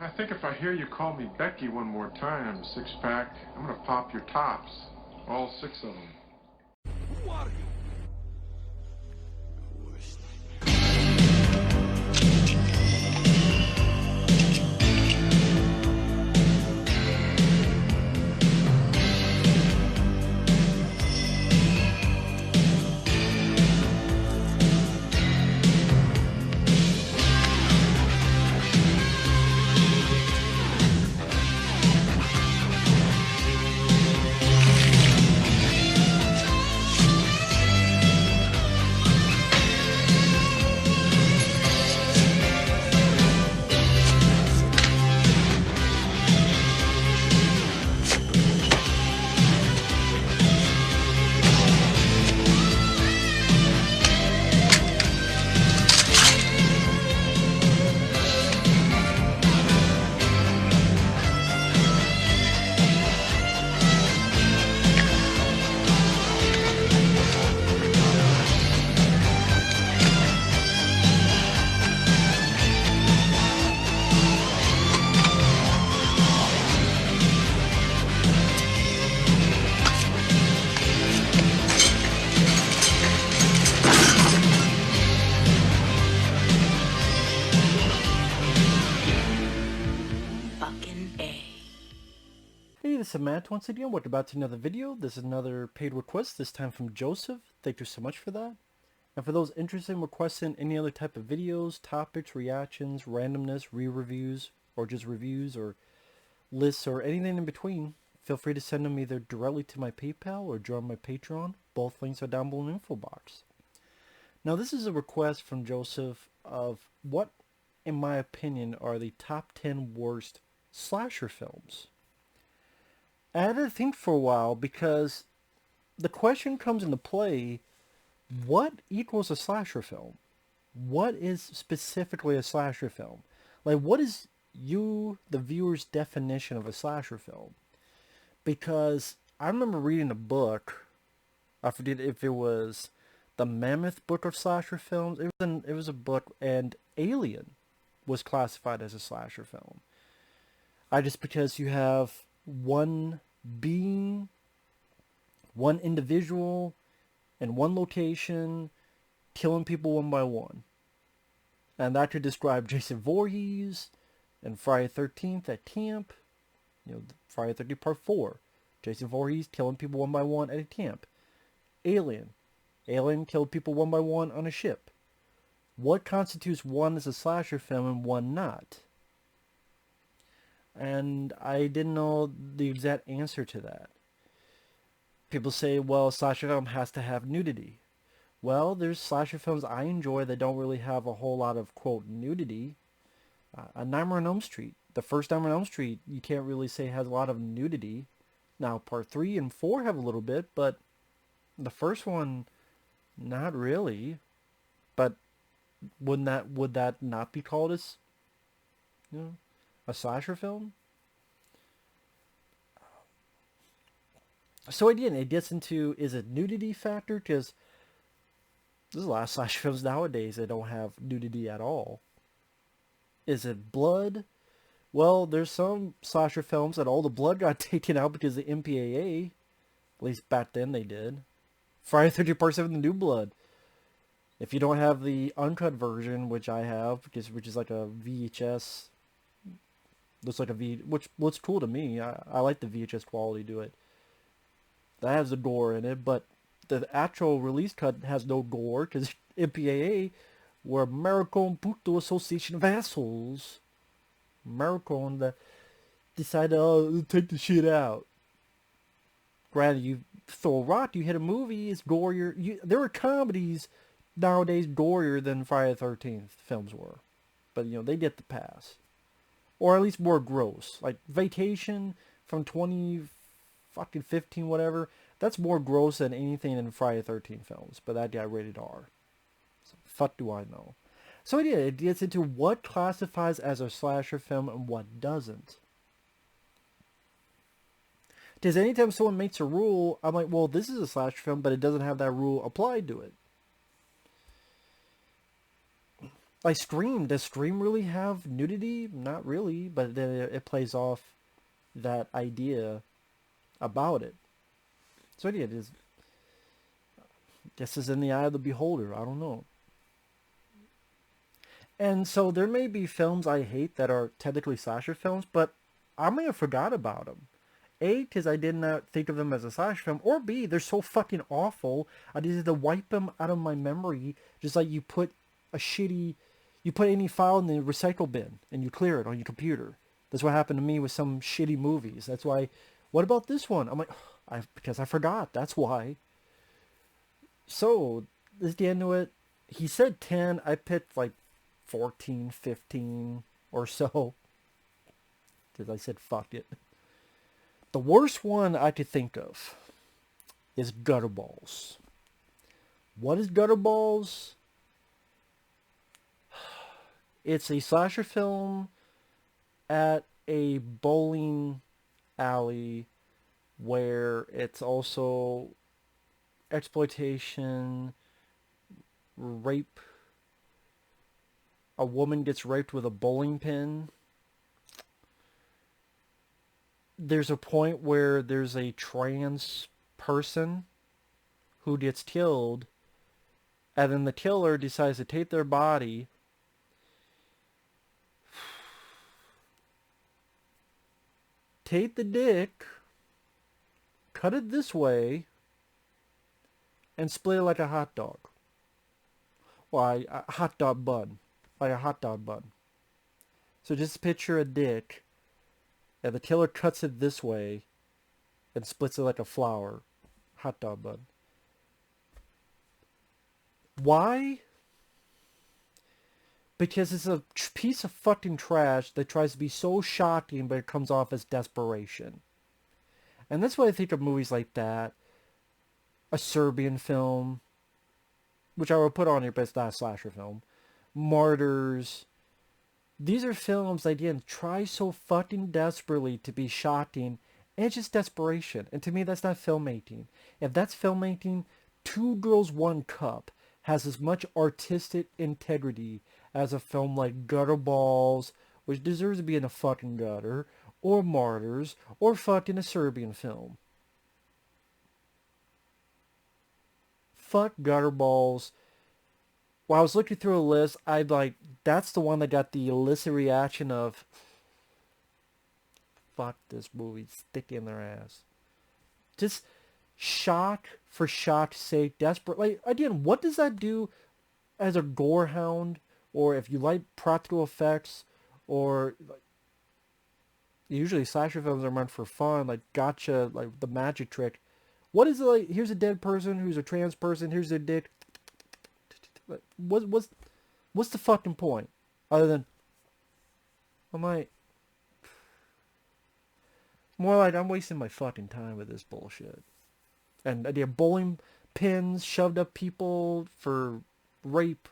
I think if I hear you call me Becky one more time, six-pack, I'm gonna pop your tops. All six of them. Who are you? Hey, this is Matt once again. Welcome back to another video. This is another paid request, this time from Joseph. Thank you so much for that. And for those interested in requesting any other type of videos, topics, reactions, randomness, re-reviews, or just reviews, or lists, or anything in between, feel free to send them either directly to my PayPal or join my Patreon. Both links are down below in the info box. Now, this is a request from Joseph of what, in my opinion, are the top 10 worst slasher films. I had to think for a while because the question comes into play, what equals a slasher film? What is specifically a slasher film? Like, what is you, the viewer's definition of a slasher film? Because I remember reading a book, I forget if it was the Mammoth Book of Slasher Films. It was a book, and Alien was classified as a slasher film. Just because you have one being, one individual, in one location, killing people one by one. And that could describe Jason Voorhees and Friday the 13th at camp. Friday the 13th Part 4. Jason Voorhees killing people one by one at a camp. Alien killed people one by one on a ship. What constitutes one as a slasher film and one not? And I didn't know the exact answer to that. People say, well, a slasher film has to have nudity. Well, there's slasher films I enjoy that don't really have a whole lot of, quote, nudity. A Nightmare on Elm Street. The first Nightmare on Elm Street, you can't really say has a lot of nudity. Now, Part 3 and 4 have a little bit, but the first one, not really. But would that not be called as, a slasher film? So again, it gets into, is it nudity factor? Because there's a lot of slasher films nowadays that don't have nudity at all. Is it blood? Well, there's some slasher films that all the blood got taken out because of the MPAA. At least back then they did. Friday the 13th Part 7, The New Blood. If you don't have the uncut version, which I have, which is like a VHS, looks like a which looks cool to me. I like the VHS quality to it. That has the gore in it, but the actual release cut has no gore because MPAA were American Puto Association of assholes. American that decided to take the shit out. Granted, you throw a rock, you hit a movie, it's gorier. There are comedies nowadays gorier than Friday the 13th films were. But, they get the pass. Or at least more gross. Like Vacation from 2015, whatever. That's more gross than anything in Friday the 13th films. But that got rated R. So, fuck do I know. So yeah, it gets into what classifies as a slasher film and what doesn't. Because anytime someone makes a rule, I'm like, well, this is a slasher film, but it doesn't have that rule applied to it. Like Scream, does Scream really have nudity? Not really, but then it plays off that idea about it. So yeah, it is. This is in the eye of the beholder. I don't know. And so there may be films I hate that are technically slasher films, but I may have forgot about them. A, because I did not think of them as a slasher film, or B, they're so fucking awful, I just had to wipe them out of my memory, just like you put you put any file in the recycle bin, and you clear it on your computer. That's what happened to me with some shitty movies. That's why, what about this one? I'm like, because I forgot, that's why. So, this is the end of it. He said 10, I picked like 14, 15 or so, because I said fuck it. The worst one I could think of is Gutterballs. What is Gutterballs? It's a slasher film at a bowling alley where it's also exploitation, rape. A woman gets raped with a bowling pin. There's a point where there's a trans person who gets killed, and then the killer decides to take their body, take the dick, cut it this way, and split it like a hot dog. Well, a hot dog bun. Like a hot dog bun. So just picture a dick, and the killer cuts it this way, and splits it like a flower. Hot dog bun. Why? Because it's a piece of fucking trash that tries to be so shocking, but it comes off as desperation. And that's why I think of movies like that. A Serbian film, which I will put on here, but it's not a slasher film. Martyrs. These are films that, again, try so fucking desperately to be shocking, and it's just desperation. And to me, that's not filmmaking. If that's filmmaking, Two Girls, One Cup has as much artistic integrity as a film like Gutterballs, which deserves to be in a fucking gutter, or Martyrs, or fucking a Serbian film. Fuck Gutterballs. While I was looking through a list, I'd like, that's the one that got the illicit reaction of, fuck this movie, stick in their ass. Just shock for shock's sake, desperate. Like, again, what does that do as a gore hound? Or if you like practical effects, or like, usually slasher films are meant for fun, like gotcha, like the magic trick. What is it like? Here's a dead person who's a trans person. Here's a dick. What's the fucking point? Other than, I might, more like I'm wasting my fucking time with this bullshit. And idea bowling pins shoved up people for rape.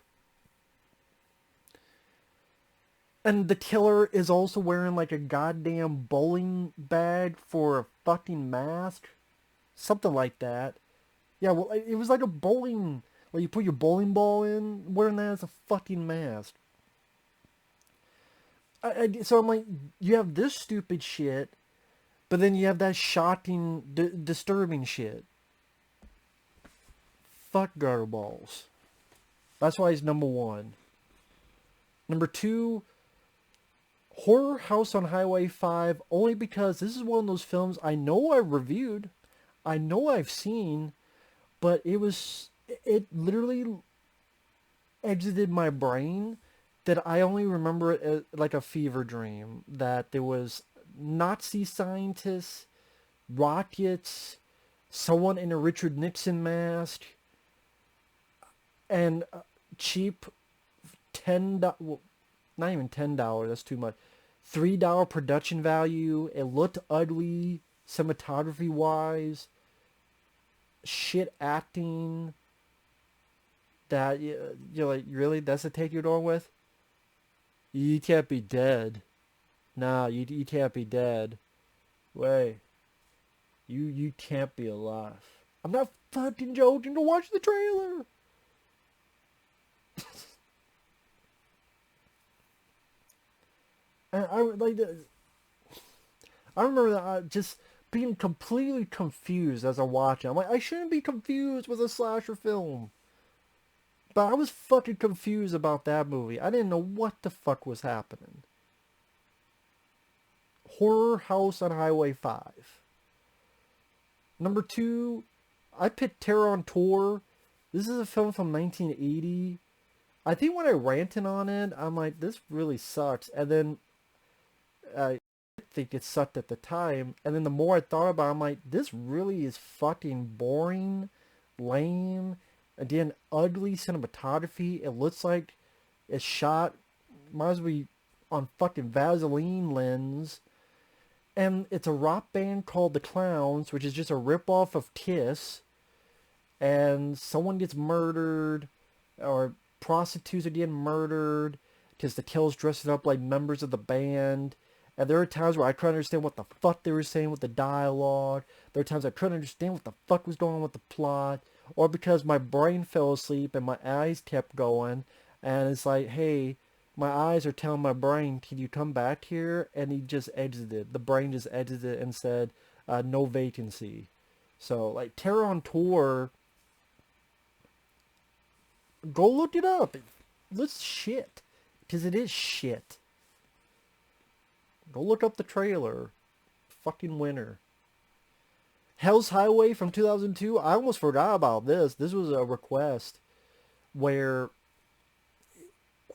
And the killer is also wearing like a goddamn bowling bag for a fucking mask. Something like that. Yeah, well, it was like a bowling, like you put your bowling ball in, wearing that as a fucking mask. So I'm like, you have this stupid shit, but then you have that shocking, disturbing shit. Fuck Gutterballs. That's why he's number one. Number two, Horror House on Highway 5, only because this is one of those films I know I reviewed, I know I've seen, but it literally exited my brain that I only remember it as like a fever dream, that there was Nazi scientists, rockets, someone in a Richard Nixon mask, and cheap well, not even $10, that's too much, $3 production value. It looked ugly cinematography wise, shit acting, that you're like, really, that's the take you're going with? You can't be dead. Nah, you can't be dead. Wait, you can't be alive. I'm not fucking joking. To watch the trailer. And I like, I remember that just being completely confused as I watch it. I'm like, I shouldn't be confused with a slasher film. But I was fucking confused about that movie. I didn't know what the fuck was happening. Horror House on Highway 5. Number 2, I picked Terror on Tour. This is a film from 1980. I think when I ranted on it, I'm like, this really sucks. And then I think it sucked at the time. And then the more I thought about it, I'm like, this really is fucking boring, lame, again, ugly cinematography. It looks like it's shot, might as well be on fucking Vaseline lens. And it's a rock band called The Clowns, which is just a ripoff of Kiss. And someone gets murdered, or prostitutes are getting murdered, because the kills dressed up like members of the band. And there are times where I couldn't understand what the fuck they were saying with the dialogue. There are times I couldn't understand what the fuck was going on with the plot. Or because my brain fell asleep and my eyes kept going. And it's like, hey, my eyes are telling my brain, can you come back here? And he just exited. The brain just exited and said, no vacancy. So, like, Terror on Tour, go look it up. It's shit. Because it is shit. Go look up the trailer. Fucking winner. Hell's Highway from 2002. I almost forgot about this. This was a request where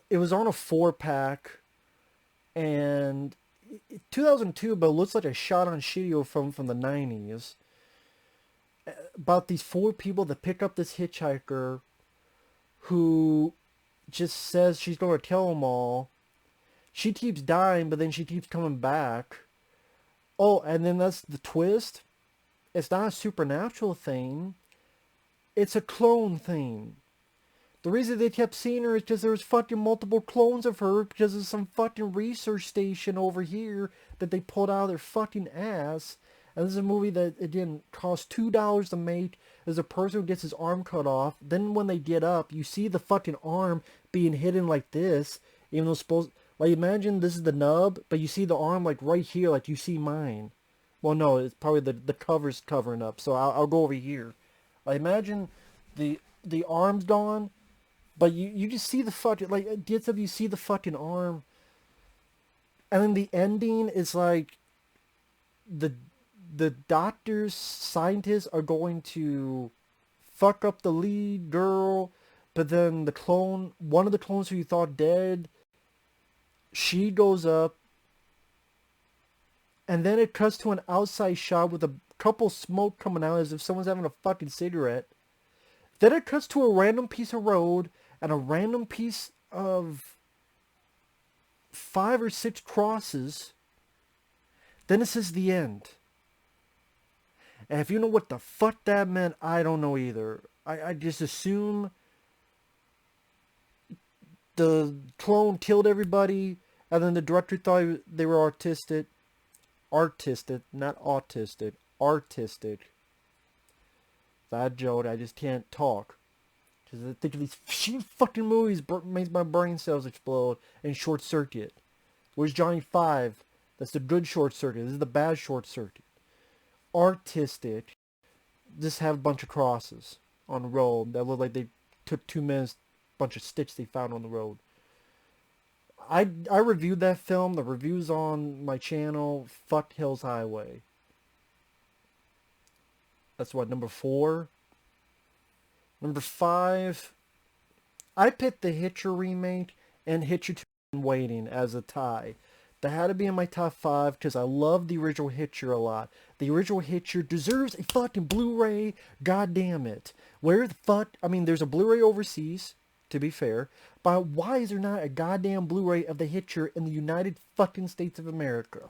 it was on a 4-pack, and 2002, but it looks like a shot on video from the 90s. About these 4 people that pick up this hitchhiker who just says she's going to kill them all. She keeps dying, but then she keeps coming back. Oh, and then that's the twist. It's not a supernatural thing. It's a clone thing. The reason they kept seeing her is because there was fucking multiple clones of her because of some fucking research station over here that they pulled out of their fucking ass. And this is a movie that, again, cost $2 to make. There's a person who gets his arm cut off. Then when they get up, you see the fucking arm being hidden like this. Even though it's supposed... Like, imagine this is the nub, but you see the arm, like, right here, like you see mine. Well, no, it's probably the cover's covering up, so I'll go over here. Like, imagine the arm's gone, but you just see the fucking... Like, it gets up, you see the fucking arm. And then the ending is, like... The doctors, scientists are going to fuck up the lead girl, but then the clone, one of the clones who you thought dead, she goes up, and then it cuts to an outside shot with a couple smoke coming out as if someone's having a fucking cigarette. Then it cuts to a random piece of road and a random piece of 5 or 6 crosses. Then it says the end. And if you know what the fuck that meant, I don't know either. I just assume the clone killed everybody, and then the director thought they were artistic, not autistic, artistic. That joke, I just can't talk. Because I think of these shit fucking movies makes my brain cells explode and short circuit. Where's Johnny 5? That's the good short circuit. This is the bad short circuit. Artistic, just have a bunch of crosses on the road that look like they took 2 minutes, bunch of sticks they found on the road. I reviewed that film. The review's on my channel. Fuck Hell's Highway. That's what, number 4? Number 5, I picked the Hitcher remake and Hitcher 2 Waiting as a tie. That had to be in my top 5 because I love the original Hitcher a lot. The original Hitcher deserves a fucking Blu-ray. God damn it. Where the fuck... I mean, there's a Blu-ray overseas, to be fair. But why is there not a goddamn Blu-ray of the Hitcher in the United fucking States of America?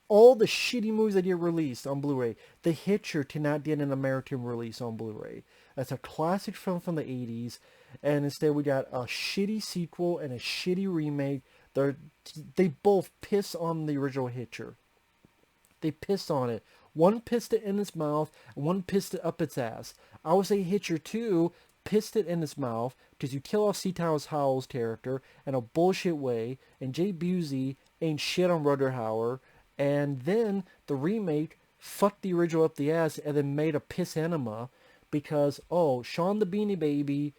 All the shitty movies that get released on Blu-ray, the Hitcher cannot get an American release on Blu-ray. That's a classic film from the 80s. And instead we got a shitty sequel and a shitty remake. They both piss on the original Hitcher. They pissed on it. One pissed it in its mouth, and one pissed it up its ass. I would say Hitcher 2 pissed it in its mouth, because you kill off C. Thomas Howell's character in a bullshit way, and Jay Busey, ain't shit on Rutger Hauer, and then the remake fucked the original up the ass and then made a piss enema because, oh, Sean the Beanie Baby,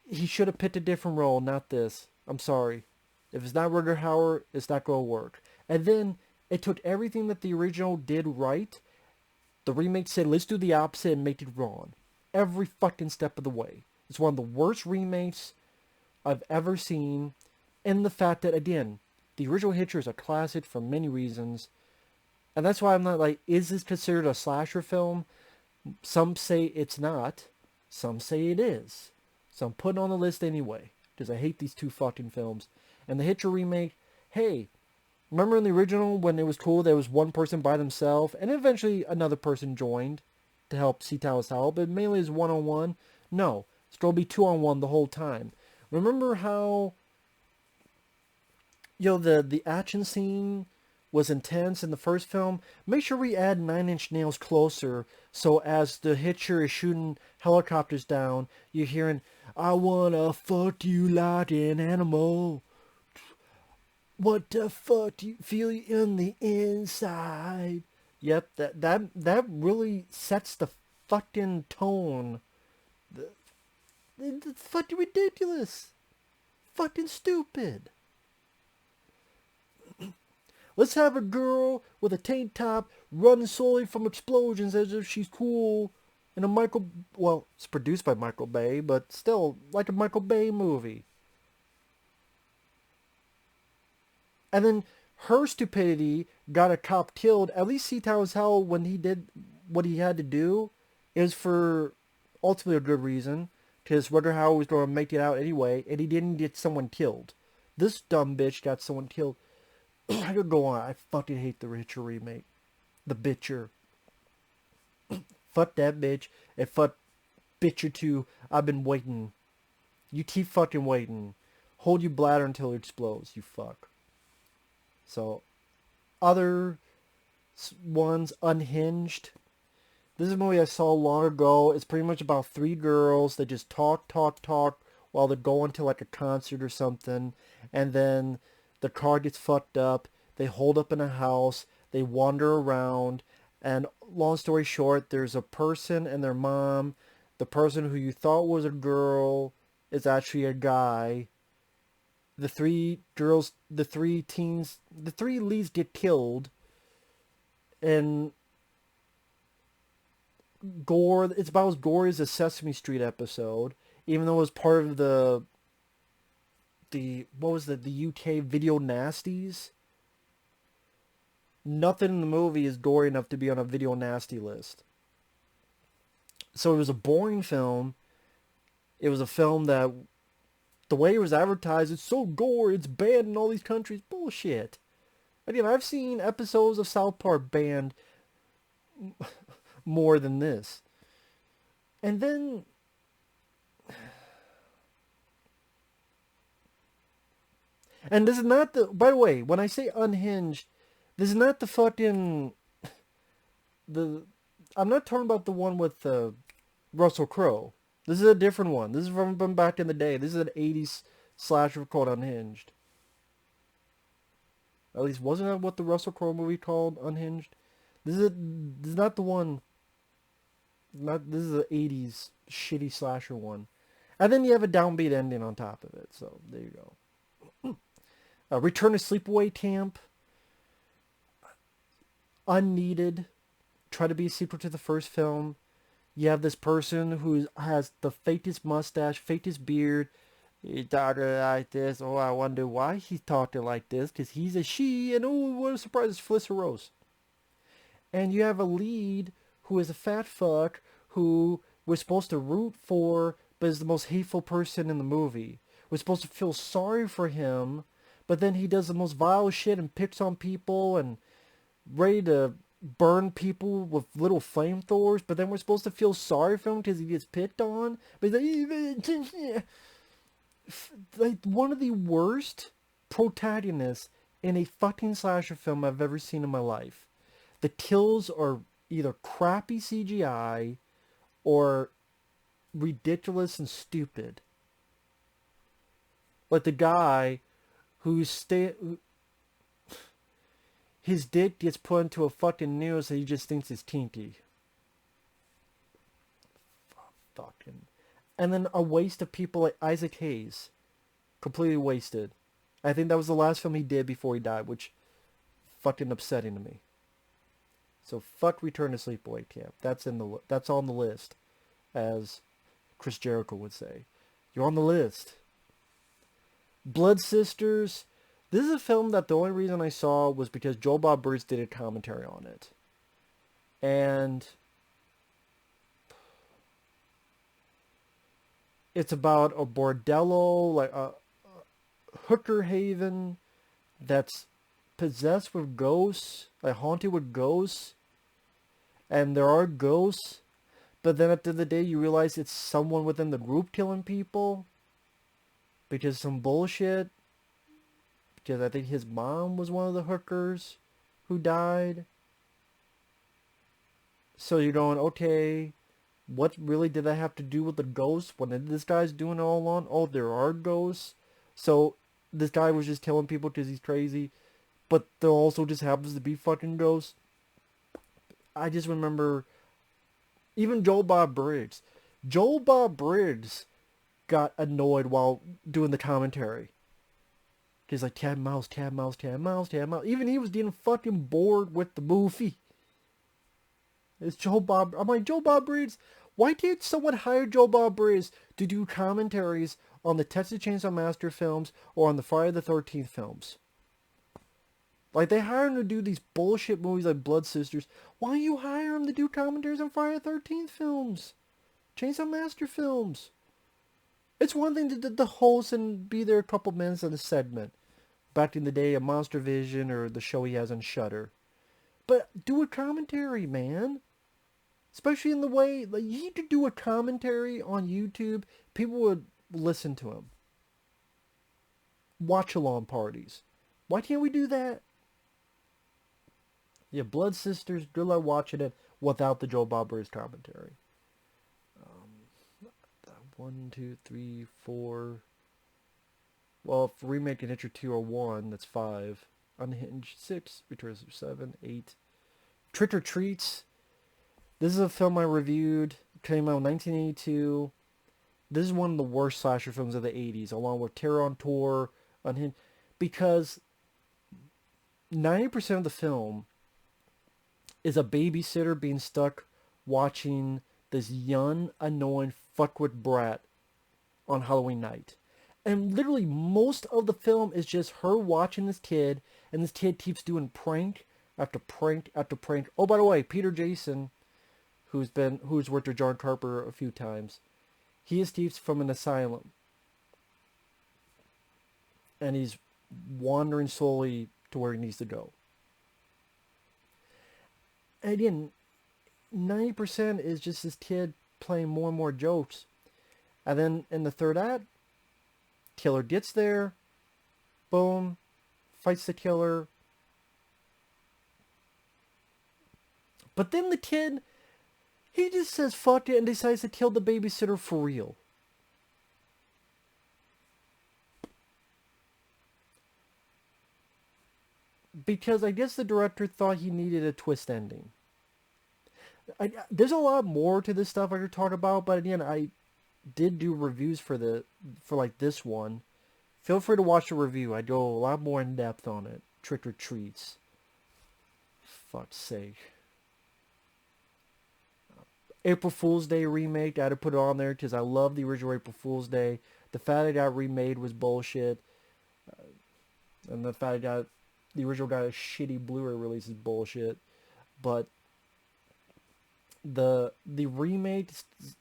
he should have picked a different role, not this. I'm sorry. If it's not Rutger Hauer, it's not going to work. And then it took everything that the original did right. The remake said, let's do the opposite and make it wrong. Every fucking step of the way. It's one of the worst remakes I've ever seen. And the fact that, again, the original Hitcher is a classic for many reasons. And that's why I'm not like, is this considered a slasher film? Some say it's not. Some say it is. So I'm putting it on the list anyway. Because I hate these two fucking films. And the Hitcher remake, hey, remember in the original when it was cool there was one person by themselves and eventually another person joined to help see Tao's out, but mainly is one-on-one? No, it's going to be two-on-one the whole time. Remember how, the action scene was intense in the first film? Make sure we add 9 Inch Nails closer so as the Hitcher is shooting helicopters down, you're hearing, I wanna fuck you like an animal. What the fuck do you feel in the inside? Yep, that really sets the fucking tone. It's fucking ridiculous. Fucking stupid. Let's have a girl with a tank top running slowly from explosions as if she's cool in a it's produced by Michael Bay, but still like a Michael Bay movie. And then her stupidity got a cop killed. At least see Tao's hell when he did what he had to do is for ultimately a good reason. Because Rutger Hauer was going to make it out anyway, and he didn't get someone killed. This dumb bitch got someone killed. I could go on. I fucking hate the Hitcher remake. The Bitcher. Fuck that bitch. And fuck Bitcher 2. I've been waiting. You keep fucking waiting. Hold your bladder until it explodes, you fuck. So, other ones, Unhinged. This is a movie I saw long ago. It's pretty much about 3 girls that just talk while they're going to like a concert or something. And then the car gets fucked up. They hold up in a house. They wander around. And long story short, there's a person and their mom. The person who you thought was a girl is actually a guy. The 3 girls, the 3 teens, the 3 leads get killed. And gore, it's about as gory as a Sesame Street episode. Even though it was part of the UK video nasties. Nothing in the movie is gory enough to be on a video nasty list. So it was a boring film. It was a film that, the way it was advertised, it's so gory, it's banned in all these countries. Bullshit. Again, I've seen episodes of South Park banned more than this. And then, and this is not the, by the way, when I say Unhinged, this is not the fucking, I'm not talking about the one with Russell Crowe. This is a different one. This is from back in the day. This is an 80s slasher called Unhinged. At least, wasn't that what the Russell Crowe movie called, Unhinged? This is not the one. This is the 80s shitty slasher one. And then you have a downbeat ending on top of it. So, there you go. Return to Sleepaway Camp. Unneeded. Try to be a sequel to the first film. You have this person who has the fakest mustache, fakest beard. He talking like this. Oh, I wonder why he's talking like this. Because he's a she. And oh, what a surprise. It's Felissa Rose. And you have a lead who is a fat fuck who we're supposed to root for, but is the most hateful person in the movie. We're supposed to feel sorry for him, but then he does the most vile shit and picks on people and ready to burn people with little flamethrowers, but then we're supposed to feel sorry for him because he gets picked on. But like one of the worst protagonists in a fucking slasher film I've ever seen in my life. The kills are either crappy CGI or ridiculous and stupid. Like the guy who's his dick gets put into a fucking noose that he just thinks is teeny. Fucking. And then a waste of people like Isaac Hayes. Completely wasted. I think that was the last film he did before he died, which fucking upsetting to me. So fuck Return to Sleepaway Camp. That's on the list, as Chris Jericho would say. You're on the list. Blood Sisters. This is a film that the only reason I saw was because Joel Bob Briggs did a commentary on it. And it's about a bordello, like a hooker haven that's possessed with ghosts, like haunted with ghosts. And there are ghosts, but then at the end of the day you realize it's someone within the group killing people. Because some bullshit. Because I think his mom was one of the hookers who died. So you're going, okay, what really did that have to do with the ghosts? What this guy's doing all along? Oh, there are ghosts. So this guy was just killing people because he's crazy. But there also just happens to be fucking ghosts. I just remember even Joel Bob Briggs. Joel Bob Briggs got annoyed while doing the commentary. He's like, cat mouse, cat mouse, cat mouse, cat mouse. Even he was getting fucking bored with the movie. It's Joel Bob. I'm like, Joel Bob Briggs, why did someone hire Joel Bob Briggs to do commentaries on the Texas Chainsaw Massacre films or on the Friday the 13th films? Like, they hire him to do these bullshit movies like Blood Sisters. Why don't you hire him to do commentaries on Friday the 13th films? Chainsaw Massacre films. It's one thing to host and be there a couple minutes in a segment. Back in the day, a Monster Vision or the show he has on Shudder. But do a commentary, man. Especially in the way, like, you need to do a commentary on YouTube. People would listen to him. Watch-along parties. Why can't we do that? Yeah, Blood Sisters, good luck watching it without the Joel Bob Briggs commentary. 1, 2, 3, 4. Well, if Remake and Hitcher 2 are 1, that's 5. Unhinged 6. Returns of 7, 8. Trick or Treats. This is a film I reviewed. It came out in 1982. This is one of the worst slasher films of the 80s, along with Terror on Tour, Unhinged, because 90% of the film is a babysitter being stuck watching this young, annoying fuckwit brat on Halloween night. And literally most of the film is just her watching this kid, and this kid keeps doing prank after prank after prank. Oh, by the way, Peter Jason, who's worked with John Carper a few times, he escapes from an asylum. And he's wandering slowly to where he needs to go. And again, 90% is just this kid playing more and more jokes. And then in the third act, killer gets there, boom, fights the killer. But then the kid, he just says fuck it and decides to kill the babysitter for real. Because I guess the director thought he needed a twist ending. There's a lot more to this stuff I could talk about, but again, I did do reviews for like this one. Feel free to watch the review. I go a lot more in depth on it. Trick or Treats. Fuck's sake. April Fool's Day remake. I had to put it on there because I love the original April Fool's Day. The fact it got remade was bullshit. And the fact the original got a shitty Blu-ray release is bullshit. But the remake,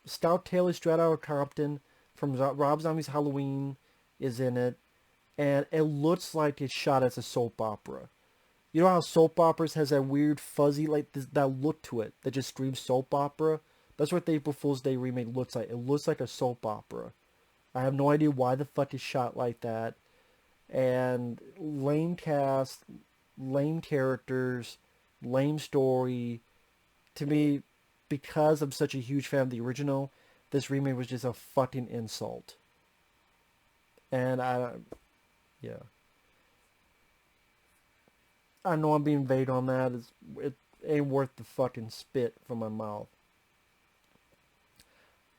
Scout Taylor straight out of Compton from Rob Zombie's Halloween is in it, and it looks like it's shot as a soap opera. You know how soap operas has that weird fuzzy that look to it that just screams soap opera? That's what the April Fool's Day remake looks like. It looks like a soap opera. I have no idea why the fuck it's shot like that. And lame cast, lame characters, lame story. To me, because I'm such a huge fan of the original, this remake was just a fucking insult. And yeah. I know I'm being vague on that. It ain't worth the fucking spit from my mouth.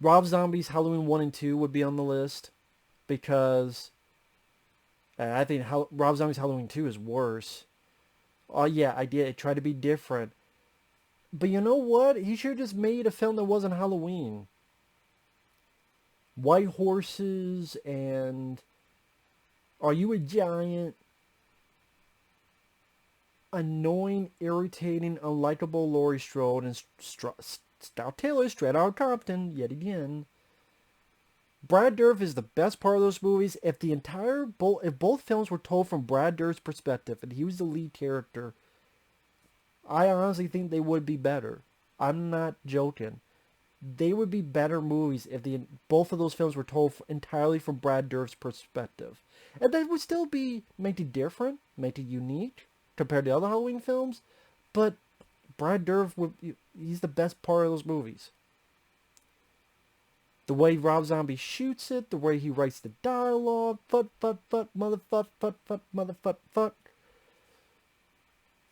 Rob Zombie's Halloween 1 and 2 would be on the list because I think Rob Zombie's Halloween 2 is worse. Oh yeah, I did. It tried to be different. But you know what? He should have just made a film that wasn't Halloween. White horses and Are You a Giant? Annoying, irritating, unlikable Laurie Strode and Stout Taylor straight out of Compton yet again. Brad Dourif is the best part of those movies. If both films were told from Brad Dourif's perspective and he was the lead character, I honestly think they would be better. I'm not joking. They would be better movies if both of those films were told entirely from Brad Dourif's perspective. And they would still make it different, make it unique compared to other Halloween films. But Brad Dourif, he's the best part of those movies. The way Rob Zombie shoots it, the way he writes the dialogue, motherfuck.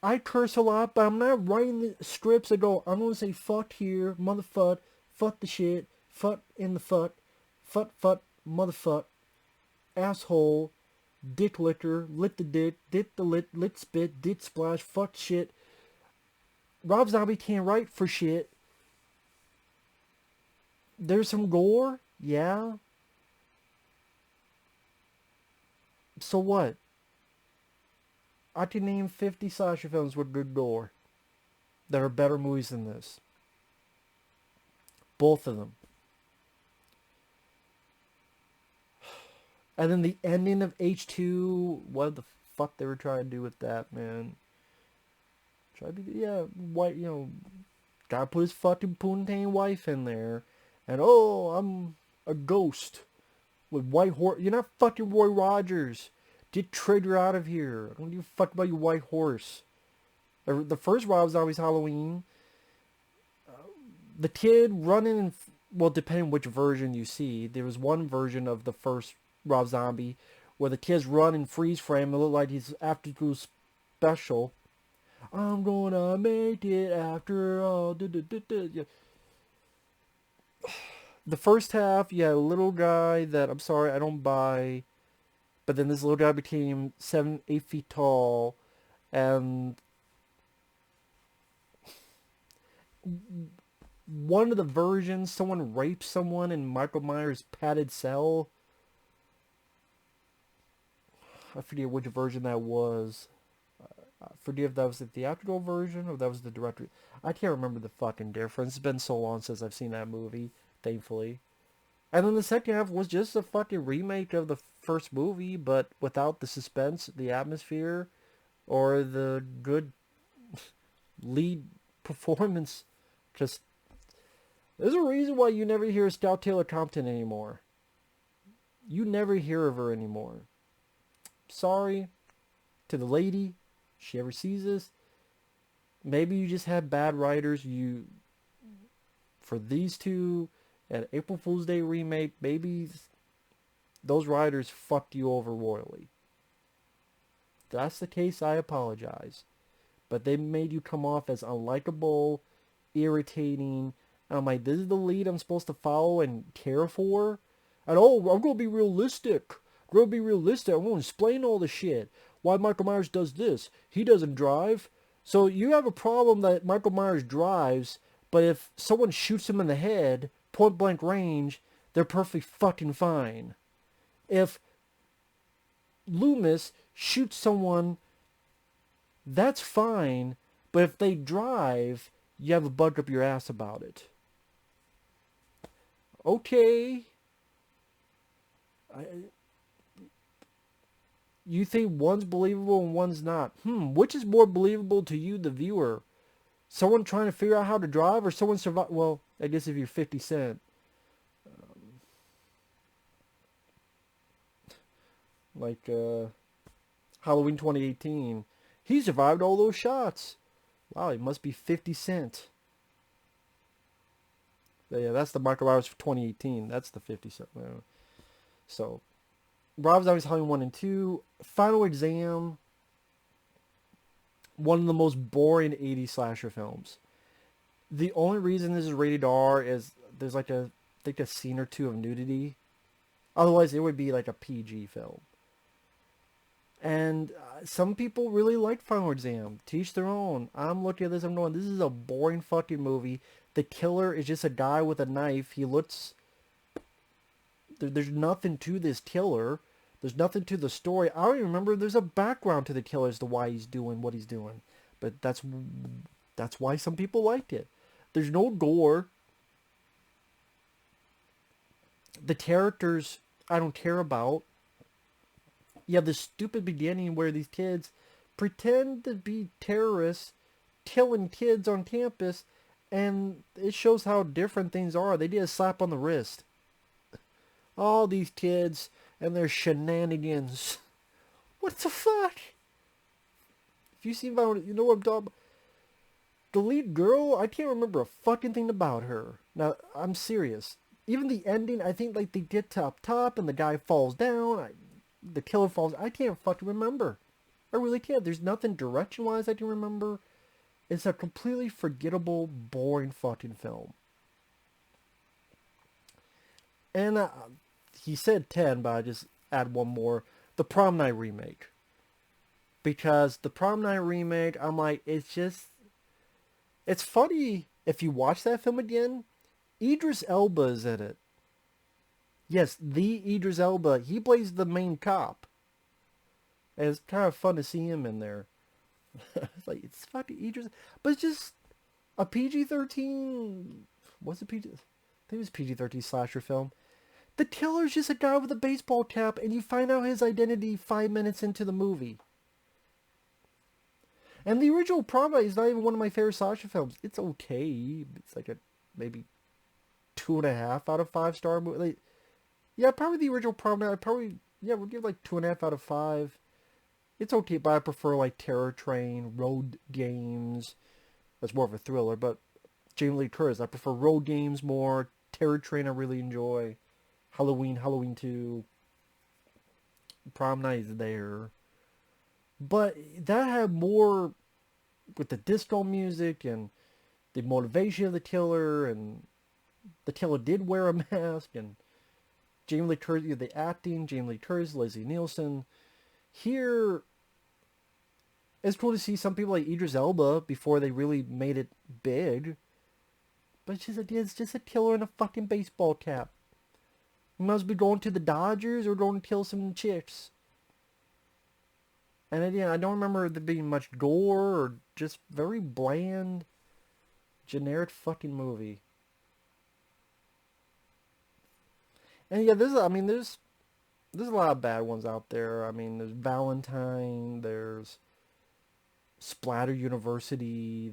I curse a lot, but I'm not writing the scripts that go, I'm going to say fuck here, motherfuck, fuck the shit, fuck in the fuck, motherfuck, asshole, dick licker, lit the dick, dit the lit spit, dit splash, fuck shit. Rob Zombie can't write for shit. There's some gore, yeah. So what? I can name 50 slasher films with good gore that are better movies than this. Both of them. And then the ending of H2, what the fuck they were trying to do with that, man. Try to be, yeah, white, gotta put his fucking poontang wife in there. And, oh, I'm a ghost with white horse. You're not fucking Roy Rogers. Get Trigger out of here. I don't give a fuck about your white horse. The first Rob Zombie's Halloween, the kid running, depending which version you see, there was one version of the first Rob Zombie where the kids run in freeze frame. It looked like he's after school special. I'm gonna make it after all. Yeah. The first half, you had a little guy that, I'm sorry, I don't buy. But then this little guy became 8 feet tall. And one of the versions, someone raped someone in Michael Myers' padded cell. I forget which version that was. I forget if that was the theatrical version or that was the director. I can't remember the fucking difference. It's been so long since I've seen that movie, thankfully. And then the second half was just a fucking remake of the first movie, but without the suspense, the atmosphere, or the good lead performance. Just, there's a reason why you never hear Stout Taylor Compton anymore. You never hear of her anymore. Sorry to the lady, if she ever sees this. Maybe you just had bad writers. For these two, and April Fool's Day remake, maybe those writers fucked you over royally. If that's the case, I apologize. But they made you come off as unlikable, irritating. And I'm like, this is the lead I'm supposed to follow and care for? And I'm going to be realistic. I'm going to explain all the shit. Why Michael Myers does this. He doesn't drive. So you have a problem that Michael Myers drives, but if someone shoots him in the head, point blank range, they're perfectly fucking fine. If Loomis shoots someone, that's fine, but if they drive, you have a bug up your ass about it. Okay. You think one's believable and one's not. Which is more believable to you, the viewer? Someone trying to figure out how to drive or someone survive? Well, I guess if you're 50 Cent. Halloween 2018. He survived all those shots. Wow, he must be 50 Cent. Yeah, that's the Michael Myers for 2018. That's the 50 Cent. So, Rob Zombie's Halloween 1 and 2. Final Exam. one of the most boring 80s slasher films. The only reason this is rated R is there's like I think a scene or two of nudity. Otherwise, it would be like a PG film. And some people really like Final Exam. Teach their own. I'm looking at this, I'm going, this is a boring fucking movie. The killer is just a guy with a knife. He looks... There's nothing to this killer. There's nothing to the story. I don't even remember there's a background to the killer as to why he's doing what he's doing. But that's why some people liked it. There's no gore. The characters I don't care about. You have this stupid beginning where these kids pretend to be terrorists, killing kids on campus, and it shows how different things are. They did a slap on the wrist. All these kids and their shenanigans. What the fuck? If you see, you know what I'm talking about. The lead girl, I can't remember a fucking thing about her. Now, I'm serious. Even the ending, I think like they get to up top and the guy falls down. The killer falls. I can't fucking remember. I really can't. There's nothing direction-wise I can remember. It's a completely forgettable, boring fucking film. And he said 10, but I just add one more. The Prom Night remake. Because the Prom Night remake, I'm like, it's funny if you watch that film again. Idris Elba is in it. Yes, the Idris Elba. He plays the main cop. And it's kind of fun to see him in there. It's like, it's fucking Idris. But it's just a PG-13... What's it PG? I think it was PG-13 slasher film. The killer's just a guy with a baseball cap, and you find out his identity 5 minutes into the movie. And the original Prom Night is not even one of my favorite slasher films. It's okay. It's like a maybe 2.5 out of 5 star movie. Like, yeah, probably the original Prom Night. We'll give like 2.5 out of 5. It's okay, but I prefer like Terror Train, Road Games. That's more of a thriller, but Jamie Lee Curtis, I prefer Road Games more. Terror Train, I really enjoy. Halloween 2. Prom Night is there. But that had more with the disco music and the motivation of the killer, and the killer did wear a mask, and Jamie Lee Curtis, the acting, Jamie Lee Curtis, Leslie Nielsen. Here, it's cool to see some people like Idris Elba before they really made it big. But it's just a killer in a fucking baseball cap. He must be going to the Dodgers or going to kill some chicks. And again, I don't remember there being much gore or just very bland, generic fucking movie. And yeah, there's a lot of bad ones out there. I mean, there's Valentine, there's Splatter University,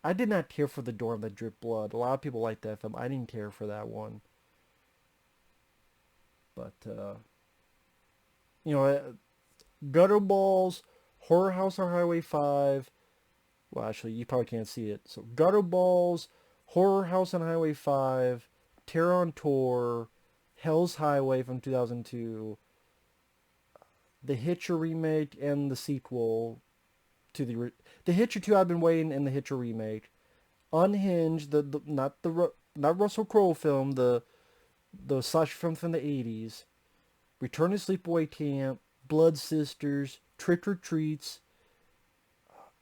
I did not care for The Dorm That Dripped Blood. A lot of people like that film. I didn't care for that one. But, Gutter Balls, Horror House on Highway 5. Well, actually, you probably can't see it. So, Gutter Balls, Horror House on Highway 5, Terror on Tour, Hell's Highway from 2002, the Hitcher remake and the sequel to the Hitcher 2 I've been waiting, and the Hitcher remake. Unhinged, not Russell Crowe film, the slasher film from the 80s. Return to Sleepaway Camp, Blood Sisters, Trick or Treats,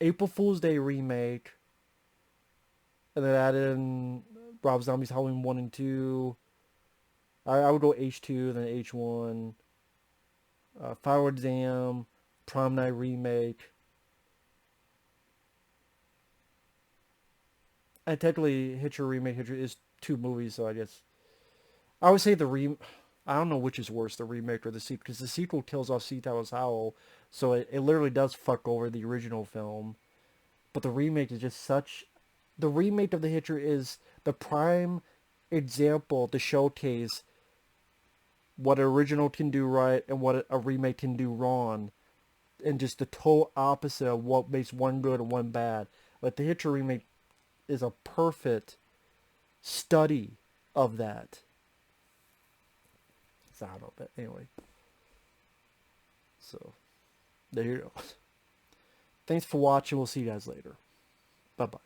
April Fool's Day remake, and then added in Rob Zombie's Halloween 1 and 2. I would go H2, then H1. Final Exam, Prom Night remake. And technically, Hitcher is 2 movies, so I guess I would say I don't know which is worse, the remake or the sequel, because the sequel kills off C. Thomas Howell, so it literally does fuck over the original film. But the remake is just the remake of the Hitcher is the prime example to showcase what an original can do right and what a remake can do wrong, and just the total opposite of what makes one good and one bad. Like the Hitcher remake is a perfect study of that. I don't know, but anyway. So, there you go. Thanks for watching. We'll see you guys later. Bye-bye.